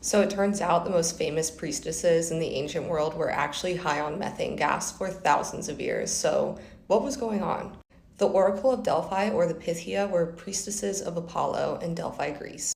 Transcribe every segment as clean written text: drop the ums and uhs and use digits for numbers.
So it turns out the most famous priestesses in the ancient world were actually high on methane gas for thousands of years. So what was going on? The Oracle of Delphi, or the Pythia, were priestesses of Apollo in Delphi, Greece.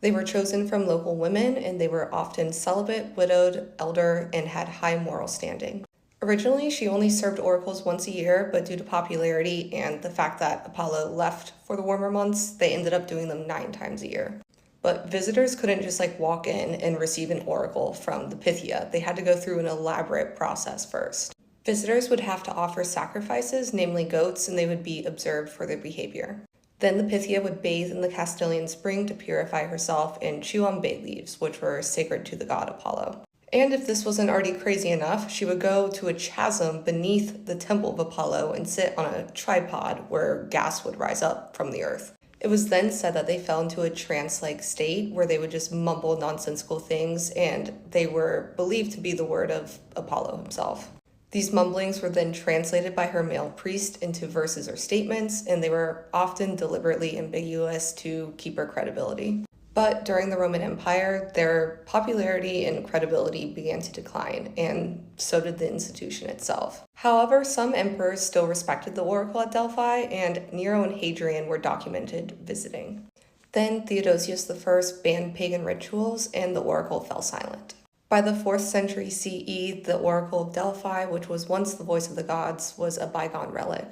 They were chosen from local women, and they were often celibate, widowed, elder, and had high moral standing. Originally, she only served oracles once a year, but due to popularity and the fact that Apollo left for the warmer months, they ended up doing them 9 times a year. But visitors couldn't just walk in and receive an oracle from the Pythia. They had to go through an elaborate process first. Visitors would have to offer sacrifices, namely goats, and they would be observed for their behavior. Then the Pythia would bathe in the Castalian spring to purify herself and chew on bay leaves, which were sacred to the god Apollo. And if this wasn't already crazy enough, she would go to a chasm beneath the temple of Apollo and sit on a tripod where gas would rise up from the earth. It was then said that they fell into a trance-like state where they would just mumble nonsensical things, and they were believed to be the word of Apollo himself. These mumblings were then translated by her male priest into verses or statements, and they were often deliberately ambiguous to keep her credibility. But during the Roman Empire, their popularity and credibility began to decline, and so did the institution itself. However, some emperors still respected the oracle at Delphi, and Nero and Hadrian were documented visiting. Then Theodosius I banned pagan rituals, and the oracle fell silent. By the 4th century CE, the oracle of Delphi, which was once the voice of the gods, was a bygone relic.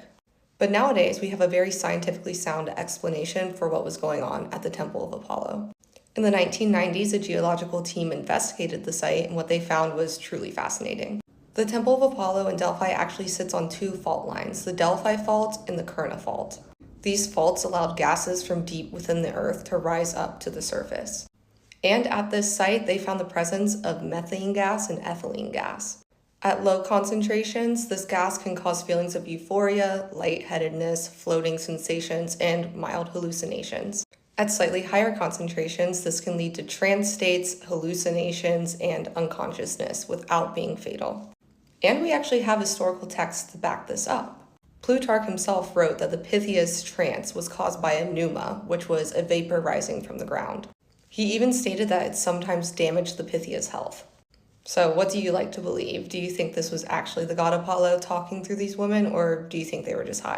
But nowadays, we have a very scientifically sound explanation for what was going on at the Temple of Apollo. In the 1990s, a geological team investigated the site, and what they found was truly fascinating. The Temple of Apollo in Delphi actually sits on 2 fault lines, the Delphi Fault and the Kurna Fault. These faults allowed gases from deep within the earth to rise up to the surface. And at this site, they found the presence of methane gas and ethylene gas. At low concentrations, this gas can cause feelings of euphoria, lightheadedness, floating sensations, and mild hallucinations. At slightly higher concentrations, this can lead to trance states, hallucinations, and unconsciousness without being fatal. And we actually have historical texts to back this up. Plutarch himself wrote that the Pythia's trance was caused by a pneuma, which was a vapor rising from the ground. He even stated that it sometimes damaged the Pythia's health. So what do you like to believe? Do you think this was actually the god Apollo talking through these women, or do you think they were just high?